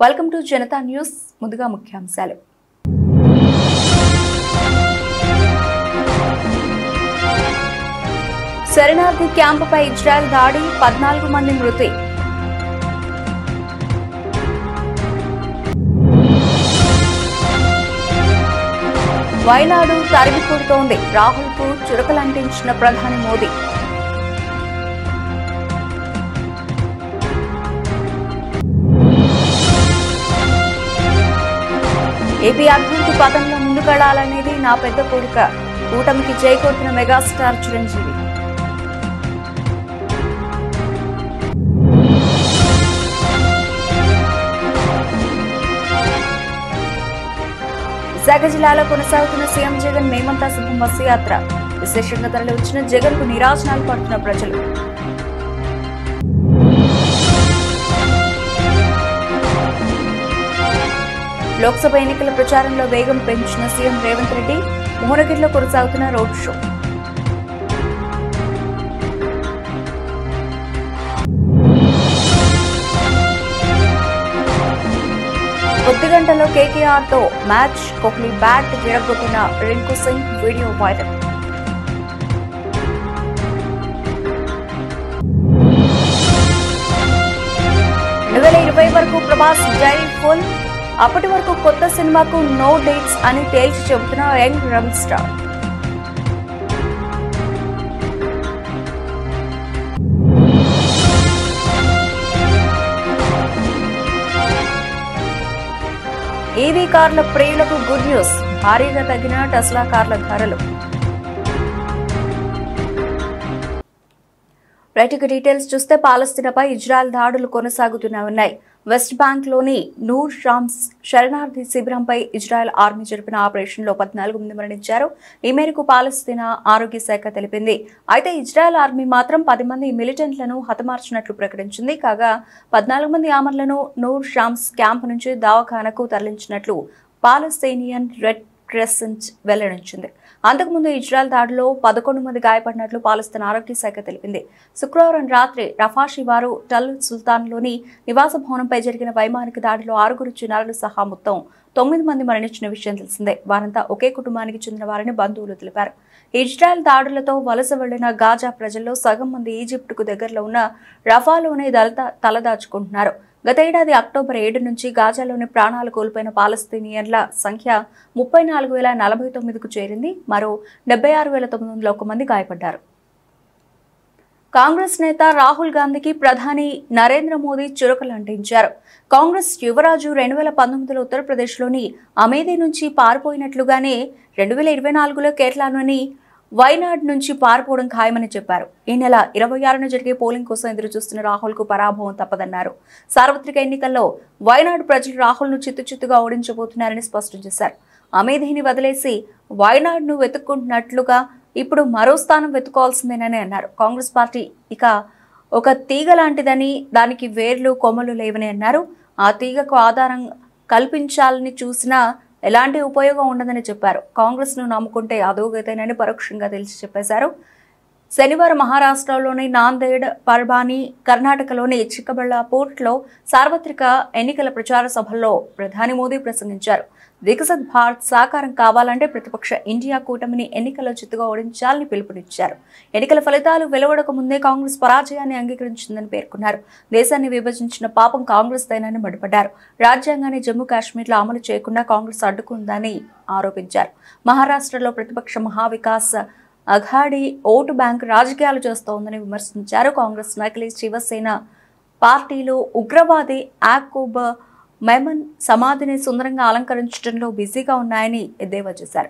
Welcome to Janata news. ముందుగా ముఖ్యాంశాలు. శరణార్థి క్యాంపుపై Israel దాడి, 14 మంది మృతి. వైనాడు తరిమి కొడుతోంది, రాహుల్కు చురకలంటించిన ప్రధాని మోదీ. ఏపీ అభివృద్ధి పథంలో ముందుకెళ్లాలనేది నా పెద్ద కోరిక, కూటమికి చేకూర్చిన మెగాస్టార్ చిరంజీవి. విశాఖ జిల్లాలో కొనసాగుతున్న సీఎం జగన్ మేమంతా సిద్ధం బస్సు యాత్ర. విశేషంగా తరలి వచ్చిన జగన్ కు నిరాశనాలు పడుతున్న ప్రజలు. లోక్సభ ఎన్నికల ప్రచారంలో వేగం పెంచిన సీఎం రేవంత్ రెడ్డి. మోహనగిరిలో కొనసాగుతున్న రోడ్ షో. కొద్ది గంటలో కేకేఆర్ తో మ్యాచ్, కోహ్లీ బ్యాట్ విరగొట్టిన రింకు సింగ్ వీడియో వైరల్. వరకు ప్రభాస్ డైరీ ఫుల్. అప్పటి వరకు కొత్త సినిమాకు నో డేట్స్ అని తేల్చి చెబుతున్న యంగ్ రెబల్ స్టార్. ఈవీ కార్ల ప్రియులకు గుడ్ న్యూస్, భారీగా తగ్గిన టెస్లా కార్ల ధరలు. రైట్ డీటెయిల్స్ చూస్తే, పాలస్తీనాపై ఇజ్రాయెల్ దాడులు కొనసాగుతూనే ఉన్నాయి. వెస్ట్ బ్యాంక్ లోని నూర్ షామ్స్ శరణార్థి శిబిరంపై ఇజ్రాయెల్ ఆర్మీ జరిపిన ఆపరేషన్లో 14 మంది మరణించారు. ఈ మేరకు పాలస్తీనా ఆరోగ్య శాఖ తెలిపింది. అయితే ఇజ్రాయెల్ ఆర్మీ మాత్రం 10 మంది మిలిటెంట్లను హతమార్చినట్లు ప్రకటించింది. కాగా 14 మంది ఆమర్లను నూర్ షామ్స్ క్యాంప్ నుంచి దవాఖానకు తరలించినట్లు పాలస్తీనియన్ రెడ్ క్రెసెంట్ వెల్లడించింది. అంతకుముందు ఇజ్రాయెల్ దాడిలో 11 మంది గాయపడినట్లు పాలస్తీనా ఆరోగ్య శాఖ తెలిపింది. శుక్రవారం రాత్రి రఫా శివారు టల్ సుల్తాన్లోని నివాస భవనంపై జరిగిన వైమానిక దాడిలో 6 చిన్నారులు సహా మొత్తం 9 మంది మరణించిన విషయం తెలిసిందే. వారంతా ఒకే కుటుంబానికి చెందిన వారని బంధువులు తెలిపారు. ఇజ్రాయెల్ దాడులతో వలస వెళ్లిన గాజా ప్రజల్లో సగం మంది ఈజిప్టుకు దగ్గరలో ఉన్న రఫాలోనే తలదాచుకుంటున్నారు. గతేడాది అక్టోబర్ 7 నుంచి గాజాలోని ప్రాణాలు కోల్పోయిన పాలస్తీనియన్ల సంఖ్య 34,049కు చేరింది. మరో 76,901 మంది గాయపడ్డారు. కాంగ్రెస్ నేత రాహుల్ గాంధీకి ప్రధాని నరేంద్ర మోదీ చురకలంటించారు. కాంగ్రెస్ యువరాజు 2019లో ఉత్తరప్రదేశ్లోని అమేథీ నుంచి పారిపోయినట్లుగానే 2024లో కేరళలోని వైనాడ్ నుంచి పారిపోవడం ఖాయమని చెప్పారు. ఈ నెల 26న జరిగే పోలింగ్ కోసం ఎదురుచూస్తున్న రాహుల్ కు పరాభవం తప్పదన్నారు. సార్వత్రిక ఎన్నికల్లో వైనాడ్ ప్రజలు రాహుల్ ను చిత్తుగా ఓడించబోతున్నారని స్పష్టం చేశారు. అమేథీని వదిలేసి వైనాడ్ ను వెతుక్కుంటున్నట్లుగా ఇప్పుడు మరో స్థానం వెతుకోవాల్సిందేనని అన్నారు. కాంగ్రెస్ పార్టీ ఇక ఒక తీగ లాంటిదని, దానికి వేర్లు కొమ్మలు లేవని అన్నారు. ఆ తీగకు ఆధారం కల్పించాలని చూసినా ఎలాంటి ఉపయోగం ఉండదని చెప్పారు. కాంగ్రెస్ ను నమ్ముకుంటే అధోగతేనని పరోక్షంగా తెలిసి చెప్పేశారు. శనివారం మహారాష్ట్రలోని నాందేడ్, పర్బానీ, కర్ణాటకలోని చిక్కబళ్ళాపూర్లో సార్వత్రిక ఎన్నికల ప్రచార సభల్లో ప్రధాని మోదీ ప్రసంగించారు. వికసిత్ భారత్ సాకారం కావాలంటే ప్రతిపక్ష ఇండియా కూటమిని ఎన్నికల్లో చిత్తుగా ఓడించాలని పిలుపునిచ్చారు. ఎన్నికల ఫలితాలు వెలువడక ముందే కాంగ్రెస్ పరాజయాన్ని అంగీకరించిందని పేర్కొన్నారు. దేశాన్ని విభజించిన పాపం కాంగ్రెస్ దైనాన్ని మండిపడ్డారు. రాజ్యాంగాన్ని జమ్మూ కాశ్మీర్లో అమలు చేయకుండా కాంగ్రెస్ అడ్డుకుందని ఆరోపించారు. మహారాష్ట్రలో ప్రతిపక్ష మహావికాస్ అఘాడీ ఓటు బ్యాంక్ రాజకీయాలు చేస్తోందని విమర్శించారు. కాంగ్రెస్ నకిలీ శివసేన పార్టీలు ఉగ్రవాది యాకూబ్ మెమన్ సమాధిని సుందరంగా అలంకరించడంలో బిజీగా ఉన్నాయని ఎద్దేవా చేశారు.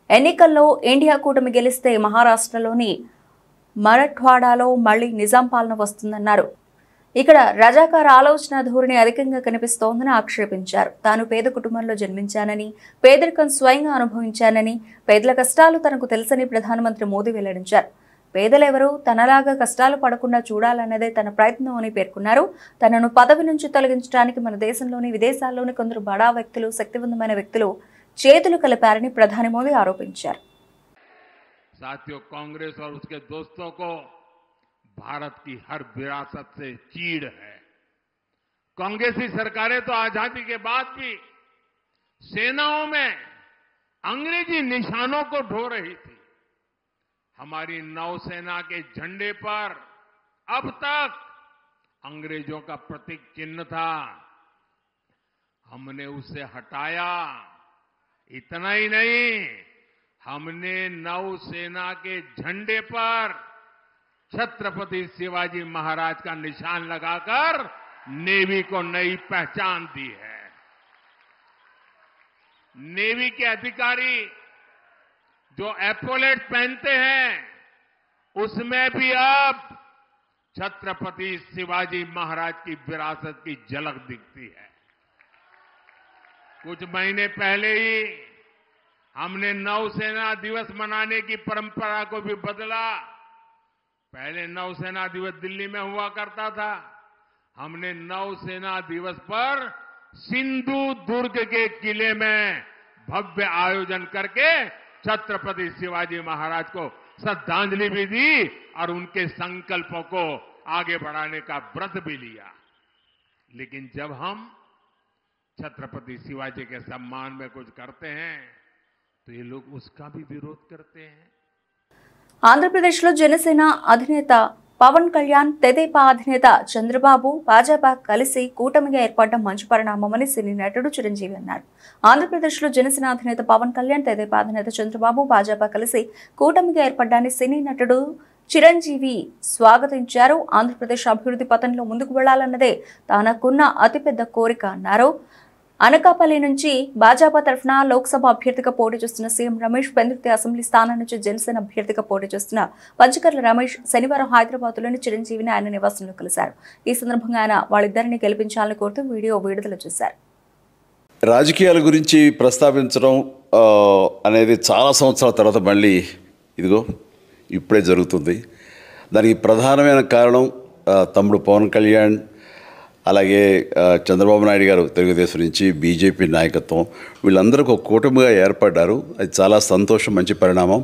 ఎన్నికల్లో ఇండియా కూటమి గెలిస్తే మహారాష్ట్రలోని మరాఠ్వాడాలో మళ్లీ నిజాం పాలన వస్తుందన్నారు. ఇక్కడ రజాకార్ ఆలోచన ధోరణి అధికంగా కనిపిస్తోందని ఆక్షేపించారు. తాను పేద కుటుంబంలో జన్మించానని, పేదరికం స్వయంగా అనుభవించానని, పేదల కష్టాలు తనకు తెలుసని ప్రధానమంత్రి మోదీ వెల్లడించారు. పేదలెవరూ తనలాగా కష్టాలు పడకుండా చూడాలన్నదే తన ప్రయత్నం అని పేర్కొన్నారు. తనను పదవి నుంచి తొలగించడానికి మన దేశంలోని, విదేశాల్లోని కొందరు బడా వ్యక్తులు, శక్తివంతమైన వ్యక్తులు చేతులు కలిపారని ప్రధాని మోదీ ఆరోపించారు. साथियों, कांग्रेस और उसके दोस्तों को भारत की हर विरासत से चीड़ है। कांग्रेसी सरकारें तो आजादी के बाद भी सेनाओं में अंग्रेजी निशानों को ढो रही थी। हमारी नौसेना के झंडे पर अब तक अंग्रेजों का प्रतीक चिन्ह था, हमने उसे हटाया। इतना ही नहीं, हमने नौसेना के झंडे पर छत्रपति शिवाजी महाराज का निशान लगाकर नेवी को नई पहचान दी है। नेवी के अधिकारी जो एपोलेट पहनते हैं, उसमें भी अब छत्रपति शिवाजी महाराज की विरासत की झलक दिखती है। कुछ महीने पहले ही हमने नौसेना दिवस मनाने की परंपरा को भी बदला। पहले नौसेना दिवस दिल्ली में हुआ करता था, हमने नौसेना दिवस पर सिंधु दुर्ग के किले में भव्य आयोजन करके छत्रपति शिवाजी महाराज को श्रद्धांजलि भी दी और उनके संकल्पों को आगे बढ़ाने का व्रत भी लिया। लेकिन जब हम छत्रपति शिवाजी के सम्मान में कुछ करते हैं तो ये लोग उसका भी विरोध करते हैं। ఆంధ్రప్రదేశ్లో జనసేన అధినేత పవన్ కళ్యాణ్, తెదేపా అధినేత చంద్రబాబు, భాజపా కలిసి కూటమిగా ఏర్పడడం మంచి పరిణామమని సినీ నటుడు చిరంజీవి అన్నారు. ఆంధ్రప్రదేశ్లో జనసేన అధినేత పవన్ కళ్యాణ్, తెదేపా అధినేత చంద్రబాబు, భాజపా కలిసి కూటమిగా ఏర్పడడాన్ని సినీ నటుడు చిరంజీవి స్వాగతించారు. ఆంధ్రప్రదేశ్ అభివృద్ధి పథంలో ముందుకు వెళ్లాలన్నదే తనకున్న అతిపెద్ద కోరిక అన్నారు. అనకాపల్లి నుంచి భాజపా తరఫున లోక్సభ అభ్యర్థిగా పోటీ చేస్తున్న సీఎం రమేష్, పెందుర్తి అసెంబ్లీ స్థానం నుంచి జనసేన అభ్యర్థిగా పోటీ చేస్తున్న పంచకర్ల రమేష్ శనివారం హైదరాబాద్లోని చిరంజీవిని ఆయన నివాసంలో కలిశారు. ఈ సందర్భంగా ఆయన వాళ్ళిద్దరిని గెలిపించాలని కోరుతూ వీడియో విడుదల చేశారు. రాజకీయాల గురించి ప్రస్తావించడం అనేది చాలా సంవత్సరాల తర్వాత మళ్ళీ ఇదిగో ఇప్పుడే జరుగుతుంది. దానికి ప్రధానమైన కారణం తమ్ముడు పవన్ కళ్యాణ్, అలాగే చంద్రబాబు నాయుడు గారు తెలుగుదేశం నుంచి, బీజేపీ నాయకత్వం వీళ్ళందరికీ ఒక కూటమిగా ఏర్పడ్డారు. అది చాలా సంతోషం, మంచి పరిణామం.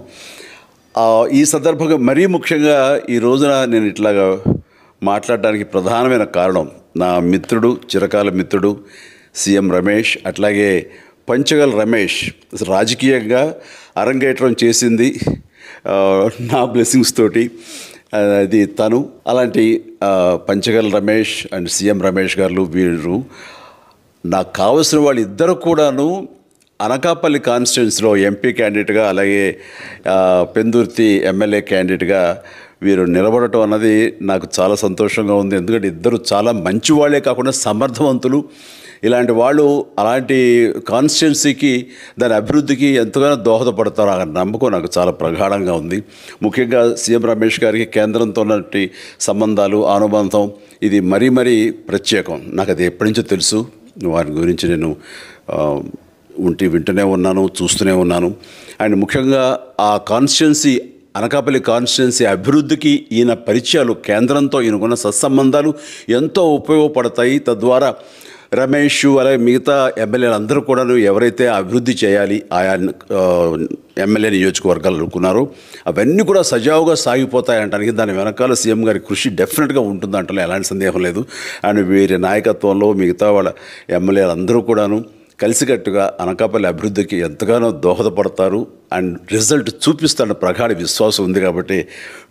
ఈ సందర్భంగా మరీ ముఖ్యంగా ఈ రోజున నేను ఇట్లాగా మాట్లాడడానికి ప్రధానమైన కారణం నా మిత్రుడు, చిరకాల మిత్రుడు సీఎం రమేష్, అట్లాగే పంచగల రమేష్ రాజకీయంగా అరంగేట్రం చేసింది నా బ్లెస్సింగ్స్ తోటి. అది తను. అలాంటి పంచగల రమేష్ అండ్ సీఎం రమేష్ గారు వీరు నాకు కావలసిన వాళ్ళు ఇద్దరు కూడాను అనకాపల్లి కాన్స్టిట్యున్సీలో ఎంపీ క్యాండిడేట్గా, అలాగే పెందుర్తి ఎమ్మెల్యే క్యాండిడేట్గా వీరు నిలబడటం అన్నది నాకు చాలా సంతోషంగా ఉంది. ఎందుకంటే ఇద్దరు చాలా మంచి వాళ్ళే కాకుండా సమర్థవంతులు. ఇలాంటి వాళ్ళు అలాంటి కాన్స్టిట్యున్సీకి, దాని అభివృద్ధికి ఎంతగానో దోహదపడతారు అనే నమ్మకం నాకు చాలా ప్రగాఢంగా ఉంది. ముఖ్యంగా సీఎం రమేష్ గారికి కేంద్రంతో ఉన్నటువంటి సంబంధాలు, అనుబంధం ఇది మరీ మరీ ప్రత్యేకం. నాకు అది ఎప్పటి నుంచో తెలుసు. వారి గురించి నేను వింటూనే ఉన్నాను, చూస్తూనే ఉన్నాను. అండ్ ముఖ్యంగా ఆ కాన్స్టిట్యున్సీ, అనకాపల్లి కాన్స్టిట్యున్సీ అభివృద్ధికి ఈయన పరిచయాలు, కేంద్రంతో ఈయనకున్న సత్సంబంధాలు ఎంతో ఉపయోగపడతాయి. తద్వారా రమేష్ అలాగే మిగతా ఎమ్మెల్యేలు అందరూ కూడా ఎవరైతే అభివృద్ధి చేయాలి ఆయా ఎమ్మెల్యే నియోజకవర్గాలు అనుకున్నారో అవన్నీ కూడా సజావుగా సాగిపోతాయంటానికి దాని వెనకాల సీఎం గారి కృషి డెఫినెట్గా ఉంటుందంటే ఎలాంటి సందేహం లేదు. అండ్ వీరి నాయకత్వంలో మిగతా వాళ్ళ ఎమ్మెల్యేలు అందరూ కూడాను కలిసికట్టుగా అనకాపల్లి అభివృద్ధికి ఎంతగానో దోహదపడతారు అండ్ రిజల్ట్ చూపిస్తారన్న ప్రగాఢ విశ్వాసం ఉంది. కాబట్టి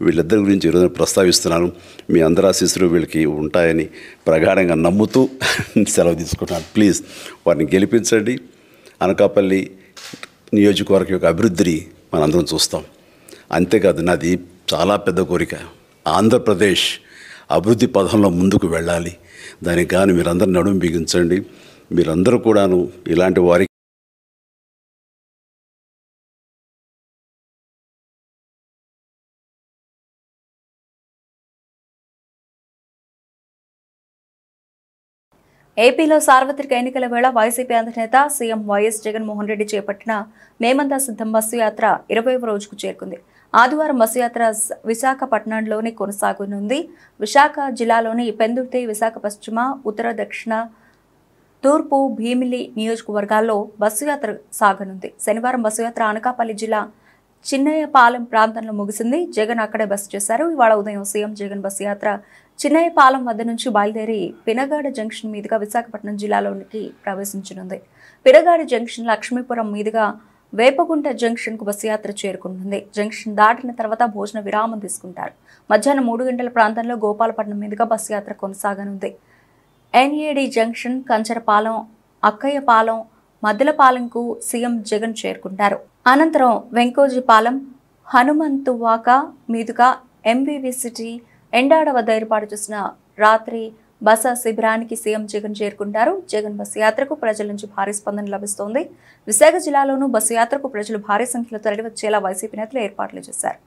వీళ్ళిద్దరి గురించి ఈరోజు ప్రస్తావిస్తున్నాను. మీ అందరి ఆశీస్సులు వీళ్ళకి ఉంటాయని ప్రగాఢంగా నమ్ముతూ సెలవు తీసుకుంటున్నాను. ప్లీజ్ వారిని గెలిపించండి. అనకాపల్లి నియోజకవర్గం యొక్క అభివృద్ధిని మనందరం చూస్తాం. అంతేకాదు, నాది చాలా పెద్ద కోరిక, ఆంధ్రప్రదేశ్ అభివృద్ధి పథంలో ముందుకు వెళ్ళాలి. దానికి కానీ మీరందరూ నడుము బిగించండి. మీరందరూ కూడాను ఇలాంటి వారికి ఏపీలో సార్వత్రిక ఎన్నికల వేళ వైసీపీ అధినేత సీఎం వైఎస్ జగన్మోహన్ రెడ్డి చేపట్టిన మేమంతా సిద్ధం బస్సు యాత్ర 20వ రోజుకు చేరుకుంది. ఆదివారం బస్సు యాత్ర విశాఖపట్నంలోని కొనసాగనుంది. విశాఖ జిల్లాలోని పెందుర్తి, విశాఖ పశ్చిమ, ఉత్తర, దక్షిణ, తూర్పు, భీమిలి నియోజకవర్గాల్లో బస్సు యాత్ర సాగనుంది. శనివారం బస్సు యాత్ర అనకాపల్లి జిల్లా చిన్నయ్యపాలెం ప్రాంతంలో ముగిసింది. జగన్ అక్కడే బస చేశారు. ఇవాళ ఉదయం సీఎం జగన్ బస్సు యాత్ర చిన్నయ్యపాలెం వద్ద నుంచి బయలుదేరి పినగాడ జంక్షన్ మీదుగా విశాఖపట్నం జిల్లాలోనికి ప్రవేశించనుంది. పినగాడ జంక్షన్ లక్ష్మీపురం మీదుగా వేపగుంట జంక్షన్ కు బస్సు యాత్ర చేరుకుంటుంది. జంక్షన్ దాటిన తర్వాత భోజన విరామం తీసుకుంటారు. మధ్యాహ్నం 3 గంటల ప్రాంతంలో గోపాలపట్నం మీదుగా బస్సు యాత్ర కొనసాగనుంది. ఎన్ఏడి జంక్షన్, కంచరపాలెం, అక్కయ్యపాలెం, మద్దలపాలెంకు సీఎం జగన్ చేరుకుంటారు. అనంతరం వెంకోజీపాలెం, హనుమంతువాక మీదుగా ఎంవీవీ సిటీ, ఎండాడ వద్ద ఏర్పాటు చేసిన రాత్రి బస శిబిరానికి సీఎం జగన్ చేరుకుంటారు. జగన్ బస్సు యాత్రకు ప్రజల నుంచి భారీ స్పందన లభిస్తోంది. విశాఖ జిల్లాలోనూ బస్సు యాత్రకు ప్రజలు భారీ సంఖ్యలో తరలివచ్చేలా వైసీపీ నేతలు ఏర్పాట్లు చేశారు.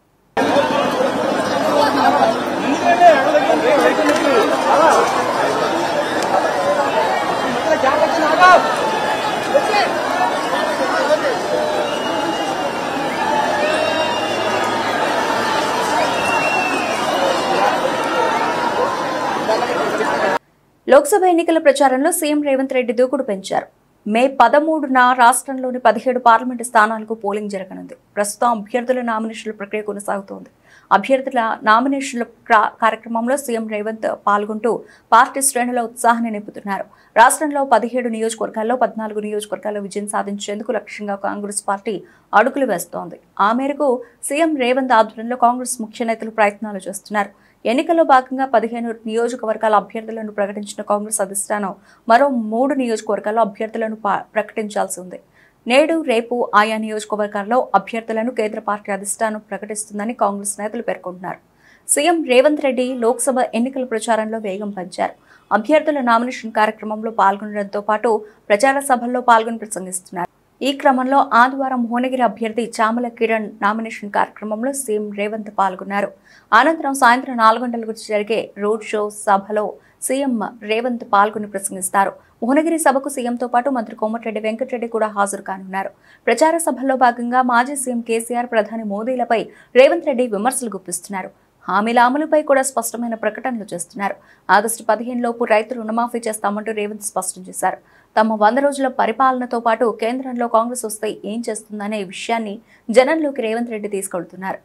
లోక్సభ ఎన్నికల ప్రచారంలో సీఎం రేవంత్ రెడ్డి దూకుడు పెంచారు. మే 13న రాష్ట్రంలోని 17 పార్లమెంటు స్థానాలకు పోలింగ్ జరగనుంది. ప్రస్తుతం అభ్యర్థుల నామినేషన్ల ప్రక్రియ కొనసాగుతోంది. అభ్యర్థుల నామినేషన్ల కార్యక్రమంలో సీఎం రేవంత్ పాల్గొంటూ పార్టీ శ్రేణుల ఉత్సాహాన్ని నింపుతున్నారు. రాష్ట్రంలో 17 నియోజకవర్గాల్లో 14 నియోజకవర్గాల్లో విజయం సాధించేందుకు లక్ష్యంగా కాంగ్రెస్ పార్టీ అడుగులు వేస్తోంది. ఆ మేరకు సీఎం రేవంత్ ఆధ్వర్యంలో కాంగ్రెస్ ముఖ్య నేతలు ప్రయత్నాలు చేస్తున్నారు. ఎన్నికల్లో భాగంగా 15 నియోజకవర్గాల అభ్యర్థులను ప్రకటించిన కాంగ్రెస్ అధిష్టానం మరో 3 నియోజకవర్గాల్లో అభ్యర్థులను ప్రకటించాల్సి ఉంది. నేడు రేపు ఆయా నియోజకవర్గాల్లో అభ్యర్థులను కేంద్ర పార్టీ అధిష్టానం ప్రకటిస్తుందని కాంగ్రెస్ నేతలు పేర్కొంటున్నారు. సీఎం రేవంత్ రెడ్డి లోక్సభ ఎన్నికల ప్రచారంలో వేగం పెంచారు. అభ్యర్థుల నామినేషన్ కార్యక్రమంలో పాల్గొనడంతో పాటు ప్రచార సభల్లో పాల్గొని ప్రసంగిస్తున్నారు. ఈ క్రమంలో ఆదివారం భువనగిరి అభ్యర్థి చామల కిరణ్ నామినేషన్ కార్యక్రమంలో సీఎం రేవంత్ పాల్గొన్నారు. అనంతరం సాయంత్రం 4 గంటలకు జరిగే రోడ్ షో సభలో సీఎం రేవంత్ పాల్గొని ప్రసంగిస్తారు. భువనగిరి సభకు సీఎంతో పాటు మంత్రి కోమటిరెడ్డి వెంకటరెడ్డి కూడా హాజరు కానున్నారు. ప్రచార సభల్లో భాగంగా మాజీ సీఎం కేసీఆర్, ప్రధాని మోదీలపై రేవంత్ రెడ్డి విమర్శలు గుప్పిస్తున్నారు. హామీల అమలుపై కూడా స్పష్టమైన ప్రకటనలు చేస్తున్నారు. ఆగస్టు 15 లోపు రైతు రుణమాఫీ చేస్తామంటూ రేవంత్ స్పష్టం చేశారు. తమ 100 రోజుల పరిపాలనతో పాటు కేంద్రంలో కాంగ్రెస్ వస్తే ఏం చేస్తుందనే విషయాన్ని జనంలోకి రేవంత్ రెడ్డి తీసుకెళ్తున్నారు.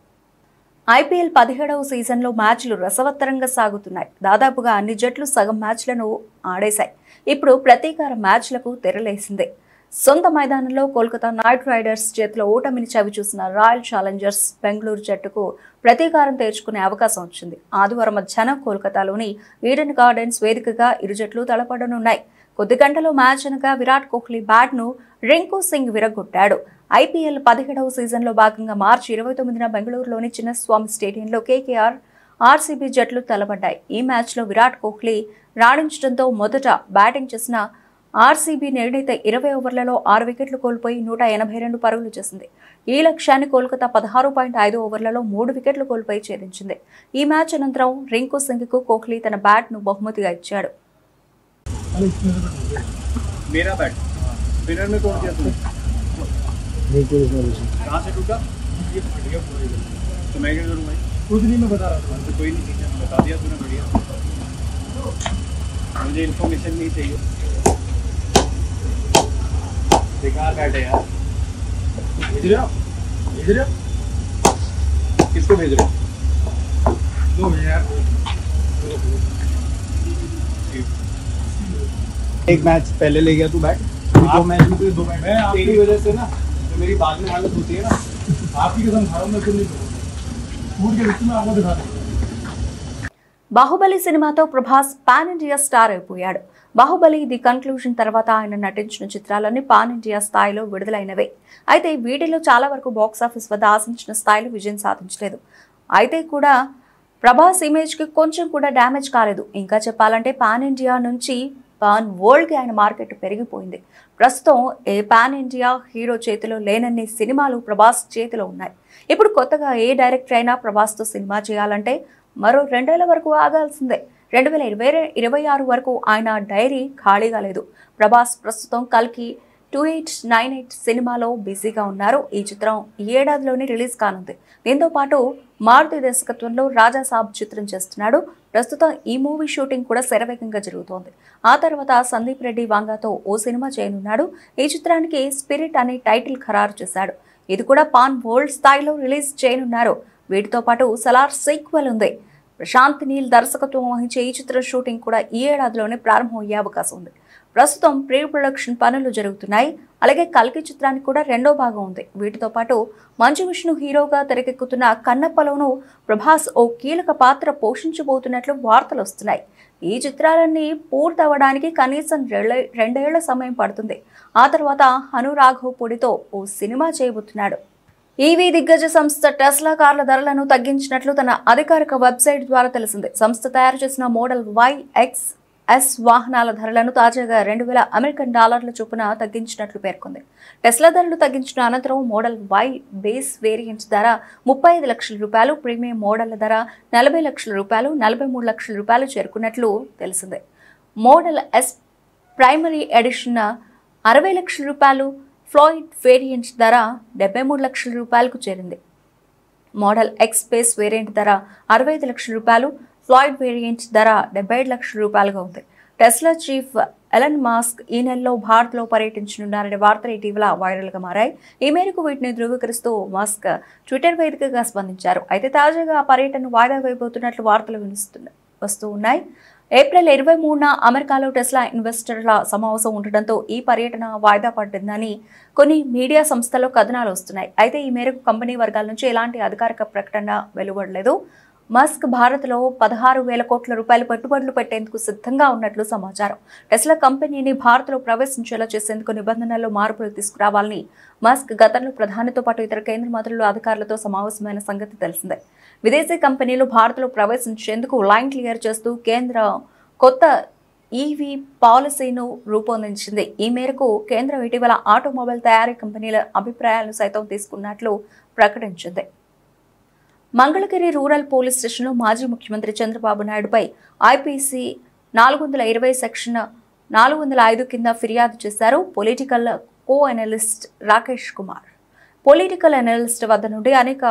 ఐపీఎల్ 17వ సీజన్లో మ్యాచ్లు రసవత్తరంగా సాగుతున్నాయి. దాదాపుగా అన్ని జట్లు సగం మ్యాచ్లను ఆడేశాయి. ఇప్పుడు ప్రతీకార మ్యాచ్లకు తెరలేసింది. సొంత మైదానంలో కోల్కతా నైట్ రైడర్స్ చేతిలో ఓటమిని చవిచూసిన రాయల్ ఛాలెంజర్స్ బెంగళూరు జట్టుకు ప్రతీకారం తీర్చుకునే అవకాశం వచ్చింది. ఆదివారం మధ్యాహ్నం కోల్కతాలోని ఈడెన్ గార్డెన్స్ వేదికగా ఇరు జట్లు తలపడనున్నాయి. కొద్ది గంటలో మ్యాచ్ అనగా విరాట్ కోహ్లీ బ్యాట్ను రింకు సింగ్ విరగొట్టాడు. ఐపీఎల్ 17వ సీజన్లో భాగంగా మార్చి 29న బెంగళూరులోని చిన్నస్వామి స్టేడియంలో కేకేఆర్, ఆర్సీబీ జట్లు తలపడ్డాయి. ఈ మ్యాచ్లో విరాట్ కోహ్లీ రాణించడంతో మొదట బ్యాటింగ్ చేసిన ఆర్సీబీ నిర్ణీత 20 ఓవర్లలో 6 వికెట్లు కోల్పోయి 182 పరుగులు చేసింది. ఈ లక్ష్యాన్ని కోల్కతా 16.5 ఓవర్లలో 3 వికెట్లు కోల్పోయి ఛేదించింది. ఈ మ్యాచ్ అనంతరం రింకు సింగ్కు కోహ్లీ తన బ్యాట్ను బహుమతిగా ఇచ్చాడు. मेरा बैट स्पिनर में तोड़ दिया तूने, कहाँ से टूटा? ये फट गया पूरा इधर। तो मैं क्या करूँ भाई? कुछ नहीं, मैं बता रहा था। तो कोई नहीं, ठीक है, बता दिया तूने, बढ़िया। मुझे इन्फॉर्मेशन नहीं चाहिए। बेकार बैट है यार। भेज रहे हो? भेज रहे हो? किसको भेज रहे हो? दो यार। एक मैच पहले ले गया तू बैट, 2 मैच में तो 2 बैट मैं तेरी वजह से ना, तो मेरी बाद में हालत होती है ना, आपकी कसम खा रहा हूं मैं, तुम नहीं फूट के विषय में आपको दिखा दूं। బాహుబలి సినిమాతో ప్రభాస్ పాన్ ఇండియా స్టార్ అయిపోయాడు. బాహుబలి ది కన్క్లూజన్ తర్వాత ఆయన నటించిన చిత్రాలన్నీ పాన్ ఇండియా స్థాయిలో విడుదలైనవే. అయితే వీటిలో చాలా వరకు బాక్సాఫీస్ వద్ద ఆశించిన స్థాయిలో విజయం సాధించలేదు. అయితే కూడా ప్రభాస్ ఇమేజ్కి కొంచెం కూడా డ్యామేజ్ కాలేదు. ఇంకా చెప్పాలంటే పాన్ ఇండియా నుంచి పాన్ వరల్డ్కి ఆయన మార్కెట్ పెరిగిపోయింది. ప్రస్తుతం ఏ పాన్ ఇండియా హీరో చేతిలో లేనన్ని సినిమాలు ప్రభాస్ చేతిలో ఉన్నాయి. ఇప్పుడు కొత్తగా ఏ డైరెక్టర్ అయినా ప్రభాస్తో సినిమా చేయాలంటే మరో 2 ఏళ్ల వరకు ఆగాల్సిందే. 2026 వరకు ఆయన డైరీ ఖాళీగా లేదు. ప్రభాస్ ప్రస్తుతం కల్కి 2898 సినిమాలో బిజీగా ఉన్నారు. ఈ చిత్రం ఈ ఏడాదిలోనే రిలీజ్ కానుంది. దీంతో పాటు మారుతి దర్శకత్వంలో రాజాసాబ్ చిత్రం చేస్తున్నాడు. ప్రస్తుతం ఈ మూవీ షూటింగ్ కూడా శరవేగంగా జరుగుతోంది. ఆ తర్వాత సందీప్ రెడ్డి వాంగాతో ఓ సినిమా చేయనున్నాడు. ఈ చిత్రానికి స్పిరిట్ అనే టైటిల్ ఖరారు చేశాడు. ఇది కూడా పాన్ వరల్డ్ స్థాయిలో రిలీజ్ చేయనున్నారు. వీటితో పాటు సలార్ సీక్వెల్ ఉంది. ప్రశాంత్ నీల్ దర్శకత్వం వహించే ఈ చిత్ర షూటింగ్ కూడా ఈ ఏడాదిలోనే ప్రారంభమయ్యే అవకాశం ఉంది. ప్రస్తుతం ప్రీ ప్రొడక్షన్ పనులు జరుగుతున్నాయి. అలాగే కల్కి చిత్రానికి కూడా రెండో భాగం ఉంది. వీటితో పాటు మంచు విష్ణు హీరోగా తెరకెక్కుతున్న కన్నప్పలోనూ ప్రభాస్ ఓ కీలక పాత్ర పోషించబోతున్నట్లు వార్తలు వస్తున్నాయి. ఈ చిత్రాలన్నీ పూర్తవడానికి కనీసం 2 ఏళ్ల సమయం పడుతుంది. ఆ తర్వాత హనురాఘవ్ పొడితో ఓ సినిమా చేయబోతున్నాడు. ఈవీ దిగ్గజ సంస్థ టెస్లా కార్ల ధరలను తగ్గించినట్లు తన అధికారిక వెబ్సైట్ ద్వారా తెలిసింది. సంస్థ తయారు చేసిన మోడల్ Y, X, S వాహనాల ధరలను తాజాగా $2,000 చొప్పున తగ్గించినట్లు పేర్కొంది. టెస్లా ధరలు తగ్గించిన అనంతరం మోడల్ Y బేస్ వేరియంట్స్ ధర $35 లక్షలు, ప్రీమియం మోడళ్ల ధర $40 లక్షలు, $43 లక్షలు చేరుకున్నట్లు తెలిసింది. మోడల్ S ప్రైమరీ ఎడిషన్ $60 లక్షలు, ఫ్లాయిడ్ వేరియంట్ ధర $73 లక్షలకు చేరింది. మోడల్ ఎక్స్ బేస్ వేరియంట్ ధర $65 లక్షలు, ఫ్లాయిడ్ వేరియంట్ ధర $77 లక్షలుగా ఉంది. టెస్లా చీఫ్ ఎలన్ మాస్క్ ఈ నెలలో భారత్లో పర్యటించనున్నారనే వార్తలు ఇటీవల వైరల్గా మారాయి. ఈ మేరకు వీటిని ధృవీకరిస్తూ మాస్క్ ట్విట్టర్ వేదికగా స్పందించారు. అయితే తాజాగా ఆ పర్యటన వాయిదా వేయబోతున్నట్లు వార్తలు వస్తూ ఉన్నాయి. ఏప్రిల్ 23న అమెరికాలో టెస్లా ఇన్వెస్టర్ల సమావేశం ఉండడంతో ఈ పర్యటన వాయిదా పడిందని కొన్ని మీడియా సంస్థల్లో కథనాలు వస్తున్నాయి. అయితే ఈ మేరకు కంపెనీ వర్గాల నుంచి ఎలాంటి అధికారిక ప్రకటన వెలువడలేదు. మస్క్ భారత్లో $16,000 కోట్ల పెట్టుబడులు పెట్టేందుకు సిద్ధంగా ఉన్నట్లు సమాచారం. టెస్లా కంపెనీని భారత్లో ప్రవేశించేలా చేసేందుకు నిబంధనల్లో మార్పులు తీసుకురావాలని మస్క్ గతంలో ప్రధానితో పాటు ఇతర కేంద్ర మంత్రులు, అధికారులతో సమావేశమైన సంగతి తెలిసిందే. విదేశీ కంపెనీలు భారత్లో ప్రవేశించేందుకు లైన్ క్లియర్ చేస్తూ కేంద్రం కొత్త ఈవీ పాలసీను రూపొందించింది. ఈ మేరకు కేంద్రం ఇటీవల ఆటోమొబైల్ తయారీ కంపెనీల అభిప్రాయాలను సైతం తీసుకున్నట్లు ప్రకటించింది. మంగళగిరి రూరల్ పోలీస్ స్టేషన్లో మాజీ ముఖ్యమంత్రి చంద్రబాబు నాయుడుపై ఐపీసీ 420 సెక్షన్ 405 కింద ఫిర్యాదు చేశారు political co-analyst Rakesh Kumar. Political analyst వద్ద నుండి అనేక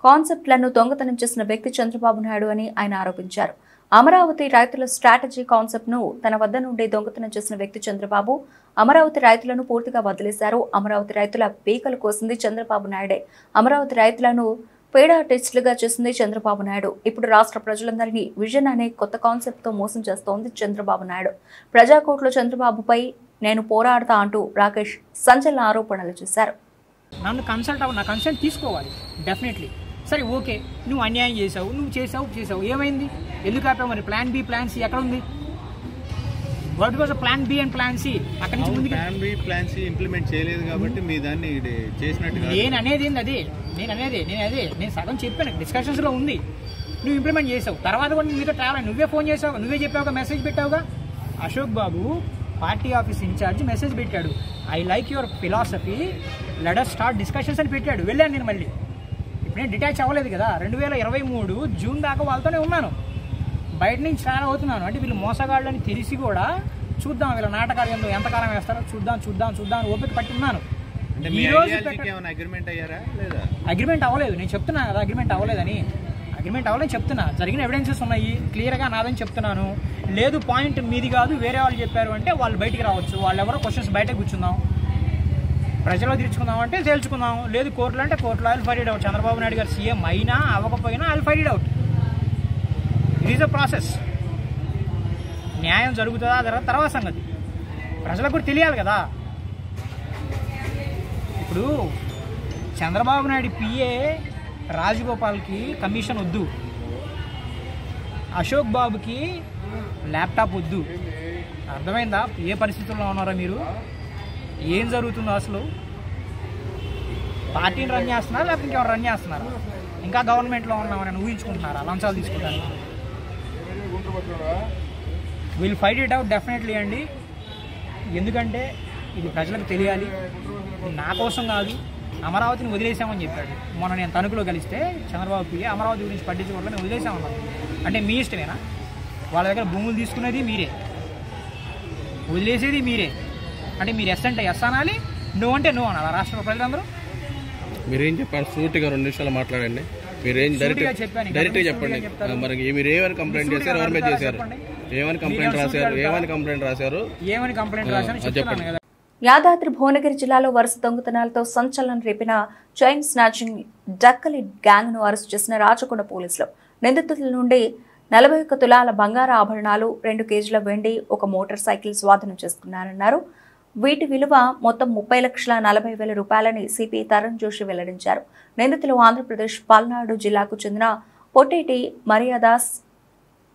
కాన్సెప్ట్లను దొంగతనం చేసిన వ్యక్తి చంద్రబాబు నాయుడు అని ఆయన ఆరోపించారు. అమరావతి రైతుల స్ట్రాటజీ కాన్సెప్ట్ను తన వద్ద నుండి దొంగతనం చేసిన వ్యక్తి చంద్రబాబు. అమరావతి రైతులను పూర్తిగా వదిలేశారు. అమరావతి రైతుల పీకలు కోసింది చంద్రబాబు నాయుడే. అమరావతి రైతులను పేడ ఆర్టిస్టులుగా చేసింది చంద్రబాబు నాయుడు. ఇప్పుడు రాష్ట్ర ప్రజలందరినీ విజన్ అనే కొత్త కాన్సెప్ట్తో మోసం చేస్తోంది చంద్రబాబు నాయుడు. ప్రజాకోర్టులో చంద్రబాబుపై నేను పోరాడతా అంటూ రాకేష్ సంచలన ఆరోపణలు చేశారు. నన్ను నా కన్సల్ట్ తీసుకోవాలి డెఫినెట్లీ. సరే ఓకే, నువ్వు అన్యాయం చేసావు, నువ్వు చేసావు, ఏమైంది? ఎందుకు ఆపావు? మరి ప్లాన్ బి, ప్లాన్ సి ఎక్కడ ఉంది? What was plan B and plan C? అక్కడి నుంచి ముందుకు plan B, plan C implement చేయలేదు కాబట్టి మీ దాన్ని చేసినట్టు. నేను అనేది నేను సగం చెప్పాను, డిస్కషన్స్ లో ఉంది. నువ్వు ఇంప్లిమెంట్ చేసావు, తర్వాత కూడా మీతో ట్రావెల్ నువ్వే ఫోన్ చేసావు, నువ్వే చెప్పావుగా, మెసేజ్ పెట్టావుగా. అశోక్ బాబు పార్టీ ఆఫీస్ ఇన్ఛార్జ్ మెసేజ్ పెట్టాడు, I like your philosophy, let us start discussions అని పెట్టాడు. వెళ్ళాను నేను. మళ్ళీ ఇప్పుడు నేను డిటాచ్ అవ్వలేదు కదా. 2023 జూన్ దాకా వాళ్ళతోనే ఉన్నాను. బయట నుంచి చాలా అవుతున్నాను. అంటే వీళ్ళు మోసగాళ్ళని తెలిసి కూడా చూద్దాం, వీళ్ళ నాటకాలు ఎంతకాలం వేస్తారో చూద్దాం ఓపిక పట్టి ఉన్నాను. అగ్రిమెంట్ అవ్వలేదు. నేను చెప్తున్నా కదా అగ్రిమెంట్ అవ్వలేదని. అగ్రిమెంట్ అవ్వలేని చెప్తున్నా. జరిగిన ఎవిడెన్సెస్ ఉన్నాయి, క్లియర్గా నాదని చెప్తున్నాను. లేదు పాయింట్ మీది కాదు వేరే వాళ్ళు చెప్పారు అంటే వాళ్ళు బయటికి రావచ్చు. వాళ్ళు ఎవరో క్వశ్చన్స్ బయటకు కూర్చుందాం, ప్రజల్లో తీర్చుకుందాం అంటే తేల్చుకుందాం. లేదు కోర్టులు అంటే కోర్టులో I'll fight out. Chandrababu Naidu గారు సీఎం అయినా అవ్వకపోయినా I'll fight out. It is a process. న్యాయం జరుగుతుందా తర్వాత సంగతి ప్రజలకు కూడా తెలియాలి కదా. ఇప్పుడు చంద్రబాబు నాయుడు పిఏ రాజగోపాల్కి కమిషన్ వద్దు, అశోక్ బాబుకి ల్యాప్టాప్ వద్దు. అర్థమైందా ఏ పరిస్థితుల్లో ఉన్నారో మీరు? ఏం జరుగుతుందో అసలు? పార్టీని రన్ చేస్తున్నారా లేకపోతే ఇంకెవరు రన్ చేస్తున్నారా? ఇంకా గవర్నమెంట్లో ఉన్నామని ఊహించుకుంటున్నారా లంచాలు తీసుకుంటాను? Will fight it out definitely అండి. ఎందుకంటే ఇది ప్రజలకు తెలియాలి. నా కోసం కాదు, అమరావతిని వదిలేసామని చెప్పాడు మొన్న. నేను తణుకులో కలిస్తే చంద్రబాబు పిఏ అమరావతి గురించి పట్టించుకోవడం నేను వదిలేసామన్నాను. అంటే మీ ఇష్టమేనా? వాళ్ళ దగ్గర భూములు తీసుకునేది మీరే, వదిలేసేది మీరే. అంటే మీరు ఎస్ అంటే ఎస్ అనాలి, నో అంటే నో అనాలి. రాష్ట్ర ప్రజలందరూ మీరేం చెప్పారు? సూటిగా 2 నిమిషాలు మాట్లాడండి. మీరేం డైరెక్ట్గా చెప్పండి. మరి మీరు ఏమని కంప్లైంట్ చేశారు? ఎవరి మీద చేశారు? ఏమని కంప్లైంట్ రాశారు? ఏమని కంప్లైంట్ రాశారు? యాదాద్రి భువనగిరి జిల్లాలో వరుస దొంగతనాలతో సంచలనం రేపిన చైన్ స్నాచింగ్ డక్కలి గ్యాంగ్ ను అరెస్టు చేసిన రాచకొండ పోలీసులు నిందితుల నుండి 41 తులాల బంగారు ఆభరణాలు 2 కేజీల వెండి ఒక మోటార్ సైకిల్ స్వాధీనం చేసుకున్నారన్నారు. వీటి విలువ మొత్తం 30,40,000 రూపాయలని సిపి తరుణ్ జోషి వెల్లడించారు. నిందితులు ఆంధ్రప్రదేశ్ పల్నాడు జిల్లాకు చెందిన పొట్టేటి మరియాదాస్,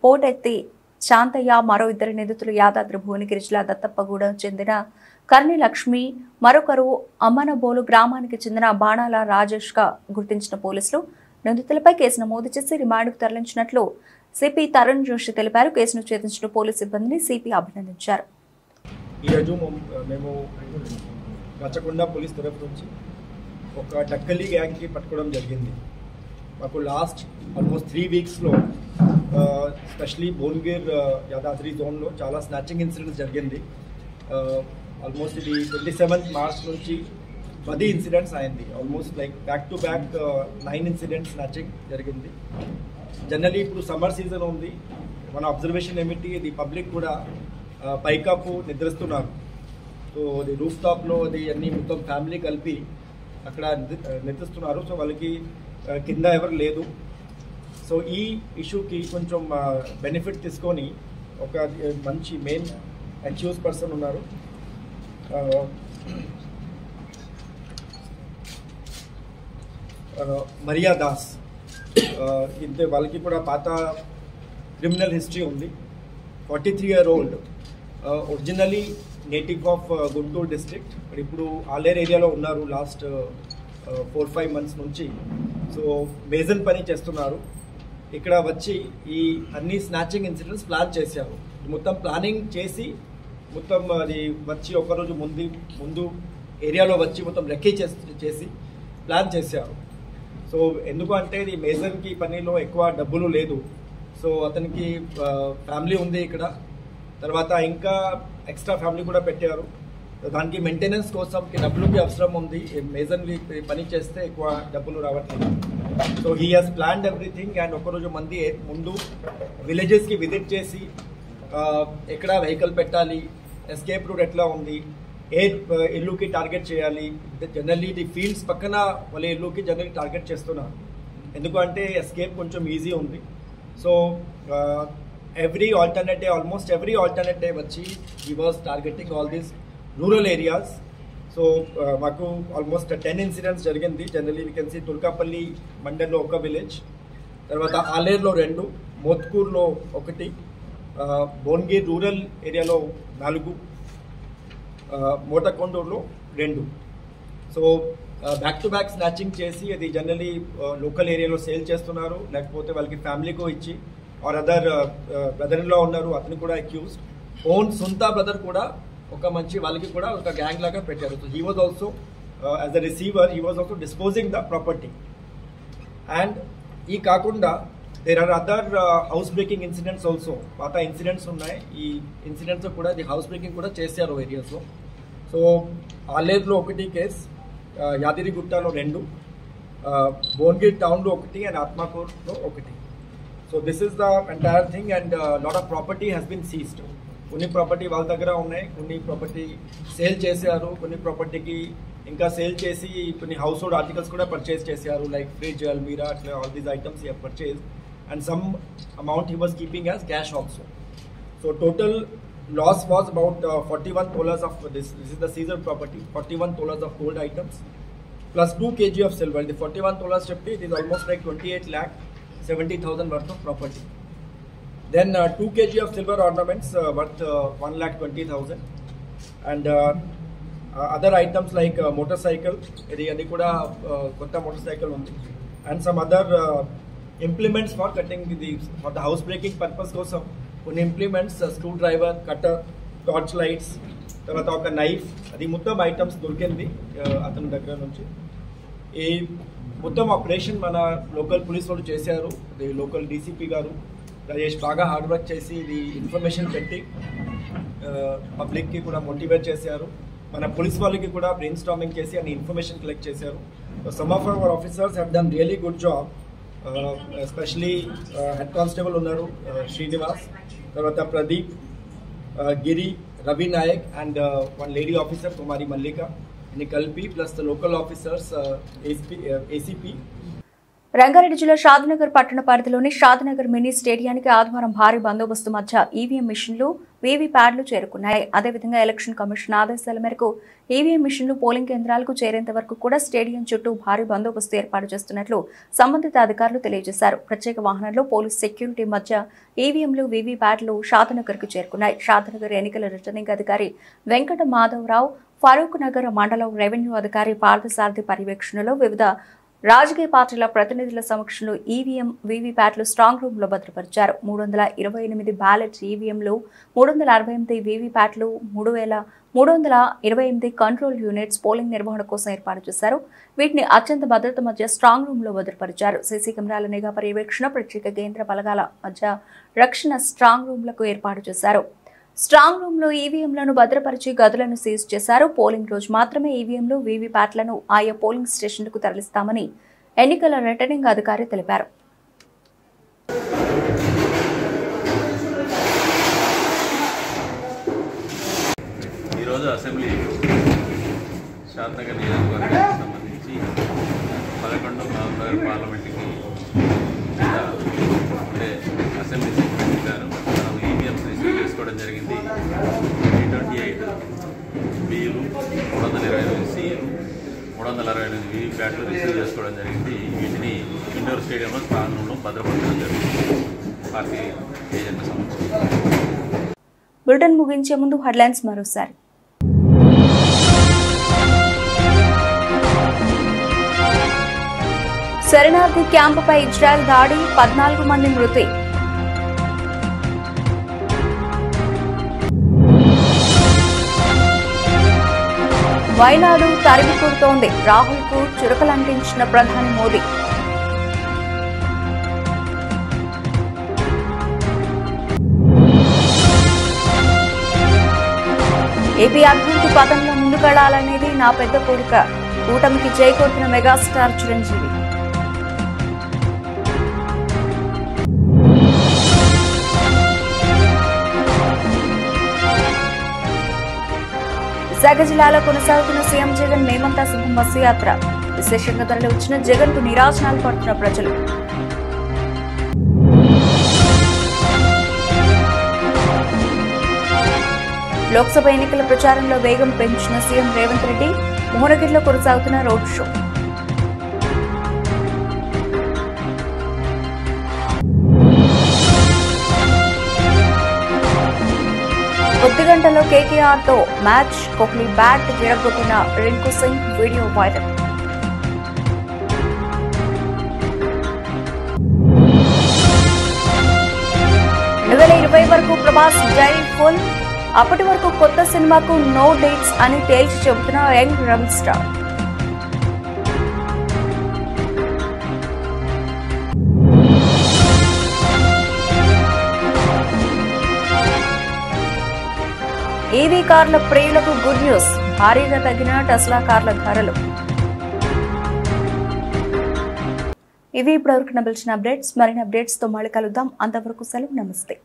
పోటెత్తి శాంతయ్య. మరో 2 నిందితులు యాదాద్రి భువనగిరి జిల్లా దత్తప్పగూడెం చెందిన కర్ణి లక్ష్మి, మరొకరు అమ్మనబోలు గ్రామానికి చెందిన బాణాల రాజేష్ గా గుర్తించిన పోలీసులు నిందితులపై కేసు నమోదు చేసి రిమాండ్కు తరలించినట్లు సిపి తరుణ్ జోషి తెలిపారు. కేసును ఛేదించిన పోలీసు సిబ్బందిని సిపి అభినందించారు. ఈరోజు మేము రాచకొండ పోలీస్ తరఫు నుంచి ఒక డక్కలి గ్యాంగ్కి పట్టుకోవడం జరిగింది. మాకు లాస్ట్ ఆల్మోస్ట్ 3 వీక్స్లో స్పెషలీ భువనగిర్ యాదాద్రి జోన్లో చాలా స్నాచింగ్ ఇన్సిడెంట్స్ జరిగింది. ఆల్మోస్ట్ ఇది 27th మార్చ్ నుంచి 10 ఇన్సిడెంట్స్ అయింది. Almost like back to back 9 incidents snatching జరిగింది. జనరలీ ఇప్పుడు సమ్మర్ సీజన్ ఉంది. మన అబ్జర్వేషన్ ఏమిటి, ఇది పబ్లిక్ కూడా పైకప్పు నిద్రిస్తున్నారు. సో అది రూఫ్ టాప్లో అది అన్ని మొత్తం ఫ్యామిలీ కలిపి అక్కడ నిద్రిస్తున్నారు. సో వాళ్ళకి కింద ఎవరు లేదు. సో ఈ ఇష్యూకి కొంచెం బెనిఫిట్ తీసుకొని ఒక మంచి మెయిన్ అక్యూజ్ పర్సన్ ఉన్నారు. మరియా దాస్. ఇంతే వాళ్ళకి కూడా పాత క్రిమినల్ హిస్టరీ ఉంది. 43-year-old, originally native of Guntur district, ఇప్పుడు ఆలేరు ఏరియాలో ఉన్నారు లాస్ట్ 4-5 months నుంచి. సో మేజన్ పని చేస్తున్నారు. ఇక్కడ వచ్చి ఈ అన్ని స్నాచింగ్ ఇన్సిడెంట్స్ ప్లాన్ చేశారు. మొత్తం ప్లానింగ్ చేసి మొత్తం అది వచ్చి ఒకరోజు ముందు ఏరియాలో వచ్చి మొత్తం రెక్కీ చేసి ప్లాన్ చేశారు. సో ఎందుకు అంటే ఇది మేజన్కి పనిలో ఎక్కువ డబ్బులు లేదు. సో అతనికి ఫ్యామిలీ ఉంది ఇక్కడ, తర్వాత ఇంకా ఎక్స్ట్రా ఫ్యామిలీ కూడా పెట్టారు. దానికి మెయింటెనెన్స్ కోసం డబ్బులకి అవసరం ఉంది. మేజన్ పని చేస్తే ఎక్కువ డబ్బులు రావట్లేదు. So he has planned everything. And ఒకరోజు ముందు విలేజెస్కి విజిట్ చేసి ఎక్కడ వెహికల్ పెట్టాలి, ఎస్కేప్ రూట్ ఎట్లా ఉంది, ఏ ఇల్లుకి టార్గెట్ చేయాలి. జనరల్లీ ఇది ఫీల్డ్స్ పక్కన వాళ్ళ ఇల్లుకి జనరల్లీ టార్గెట్ చేస్తున్నారు. ఎందుకంటే ఎస్కేప్ కొంచెం ఈజీ ఉంది. So almost every alternate day వచ్చి he was targeting all these rural areas. So మాకు ఆల్మోస్ట్ 10 ఇన్సిడెంట్స్ జరిగింది. Generally we can see Turkapalli మండల్లో ఒక విలేజ్, తర్వాత ఆలేరులో 2, మోత్కూర్లో 1, భువనగిరి రూరల్ ఏరియాలో 4, మోటకొండూరులో 2. So back to back snatching చేసి అది జనరలీ లోకల్ ఏరియాలో సేల్ చేస్తున్నారు, లేకపోతే వాళ్ళకి ఫ్యామిలీకో ఇచ్చి or other brother in law ఉన్నారు, అతను కూడా అక్యూజ్డ్. ఓన్ సొంత బ్రదర్ కూడా ఒక మంచి వాళ్ళకి కూడా ఒక గ్యాంగ్ లాగా పెట్టారు. So he was also as a receiver, he was also disposing the property. And ఈ కాకుండా there are other house breaking incidents also. పాత ఇన్సిడెంట్స్ ఉన్నాయి. ఈ ఇన్సిడెంట్స్ కూడా ఇది హౌస్ బ్రేకింగ్ కూడా చేశారు ఏరియాస్లో. సో ఆలేరులో 1 కేసు, యాదగిరిగుట్టలో 2, భువనగిరి టౌన్లో 1 అండ్ ఆత్మకూరులో 1. So this is the entire thing. And lot of property has been seized. కొన్ని ప్రాపర్టీ వాళ్ళ దగ్గర ఉన్నాయి, కొన్ని ప్రాపర్టీ సేల్ చేశారు, కొన్ని ప్రాపర్టీకి ఇంకా సేల్ చేసి కొన్ని హౌస్ హోల్డ్ ఆర్టికల్స్ కూడా పర్చేస్ చేశారు, లైక్ ఫ్రిడ్జ్, అల్మీరా, అట్లా all these items he have purchased. And some amount he was keeping as cash also. So total loss was about 41 tolas of this is the seized property, 41 tolas of gold items plus 2 kg of silver. The 41 tolas chepti, it is almost like 28,70,000 worth of property. Then 2 kg of silver ornaments worth 1,20,000. And other items like motorcycle, adi kuda kotta motorcycle undi, and some other implements for cutting for the house breaking purpose kosam కొన్ని implements, screw driver, cutter, torch lights, తర్వాత ఒక knife, అది మొత్తం items దొరికింది అతని దగ్గర నుంచి. ఈ మొత్తం ఆపరేషన్ మన లోకల్ పోలీస్ వాళ్ళు చేశారు. ఇది లోకల్ డీసీపీ గారు రాజేష్ బాగా హార్డ్ వర్క్ చేసి ఇది ఇన్ఫర్మేషన్ పెట్టి పబ్లిక్కి కూడా మోటివేట్ చేశారు. మన పోలీస్ వాళ్ళకి కూడా బ్రెయిన్ స్టార్మింగ్ చేసి అన్ని ఇన్ఫర్మేషన్ కలెక్ట్ చేశారు. Some of our officers have done really good job. Especially head constable ఉన్నారు శ్రీనివాస్, తర్వాత ప్రదీప్, గిరి, Ravi Nayak and one lady officer, Kumari Mallika, and Kalpi, plus the local officers, ACP. Rangareddy జిల్లా షాద్నగర్ పట్టణ పరిధిలోని Shadnagar mini స్టేడియానికి ఆదివారం భారీ బందోబస్తు మధ్య ఈవీఎం మిషన్లు వీవీప్యాడ్లు చేరుకున్నాయి. అదేవిధంగా ఎలక్షన్ కమిషన్ ఆదేశాల మేరకు ఈవీఎం మిషన్లు పోలింగ్ కేంద్రాలకు చేరేంత వరకు కూడా స్టేడియం చుట్టూ భారీ బందోబస్తు ఏర్పాటు చేస్తున్నట్లు సంబంధిత అధికారులు తెలియజేశారు. ప్రత్యేక వాహనాల్లో పోలీస్ సెక్యూరిటీ మధ్య ఈవీఎంలు వీవీప్యాడ్లు షాద్నగర్కు చేరుకున్నాయి. షాద్నగర్ ఎన్నికల రిటర్నింగ్ అధికారి వెంకట మాధవరావు, ఫరూక్ నగర్ మండలం రెవెన్యూ అధికారి పార్థసారథి పర్యవేక్షణలో వివిధ రాజకీయ పార్టీల ప్రతినిధుల సమక్షంలో ఈవీఎం వీవీప్యాట్లు స్ట్రాంగ్ రూమ్ లో భద్రపరిచారు. 328 బ్యాలెట్ ఈవీఎంలు, 368 వీవీప్యాట్లు, 3328 కంట్రోల్ యూనిట్స్ పోలింగ్ నిర్వహణ కోసం ఏర్పాటు చేశారు. వీటిని అత్యంత భద్రత మధ్య స్ట్రాంగ్ రూమ్ లో భద్రపరిచారు. సీసీ కెమెరాల నిఘా పర్యవేక్షణ, ప్రత్యేక కేంద్ర బలగాల మధ్య రక్షణ స్ట్రాంగ్ రూమ్లకు ఏర్పాటు చేశారు. స్ట్రాంగ్ రూమ్ లో ఈవీఎంలను భద్రపరిచి గదులను సీజ్ చేశారు. పోలింగ్ రోజు మాత్రమే ఈవీఎంలు వీవీప్యాట్లను ఆయా పోలింగ్ స్టేషన్లకు తరలిస్తామని ఎన్నికల రిటర్నింగ్ అధికారి తెలిపారు. ఈరోజు అసెంబ్లీ షాద్నగర్ నియోజకవర్గానికి సంబంధించి 11 నవంబర్ పార్లమెంట్కి అంటే అసెంబ్లీ సెగ్మెంట్ గారు మనం ఈవీఎంస్ రిసీవ్ చేసుకోవడం జరిగింది. 328 బిలు, 325 సీలు, 368 వీవీప్యాట్లు రిసీవ్ చేసుకోవడం జరిగింది. వీటిని ఇండోర్ స్టేడియంలో స్ట్రాంగ్ రూమ్లో భద్రపరచడం జరిగింది పార్టీ ఏజెంట్ల సమక్షంలో. బులెటిన్ ముగించే ముందు హెడ్లైన్స్ మరోసారి. శరణార్థి క్యాంపుపై ఇజ్రాయెల్ దాడి, 14 మంది మృతి. వైనాడు తరిమి కొడుతోంది, రాహుల్ కు చురకలంటించిన ప్రధాని మోదీ. ఏపీ అభివృద్ధి పథంలో ముందుకెళ్లాలనేది నా పెద్ద కోరిక, కూటమికి చేకూర్చిన మెగాస్టార్ చిరంజీవి. విశాఖ జిల్లాలో కొనసాగుతున్న సీఎం జగన్ మేమంతా సిద్ధం బస్సు యాత్ర, విశేషంగా తరలి వచ్చిన జగన్ కు నిరాశనాలు పడుతున్న ప్రజలు. లోక్సభ ఎన్నికల ప్రచారంలో వేగం పెంచిన సీఎం రేవంత్ రెడ్డి, మోహనగిరిలో కొనసాగుతున్న రోడ్ షో. కొద్ది గంటల్లో కేకేఆర్ తో మ్యాచ్, కోహ్లీ బ్యాట్ విరగొట్టిన రింకు సింగ్ వీడియో వైరల్. వరకు ప్రభాస్ జై ఫుల్, అప్పటి వరకు కొత్త సినిమాకు నో డేట్స్ అని తేల్చి చెబుతున్న యంగ్ రెబల్ స్టార్. ఈవీ కార్ల ప్రియులకు గుడ్ న్యూస్, భారీగా తగ్గిన టెస్లా కార్ల ధరలు. ఇవి ఇప్పటివరకు నడిచిన అప్డేట్స్. మరిన్ని అప్డేట్స్ తో మళ్ళీ కలుద్దాం. అంతవరకు సెలవు, నమస్తే.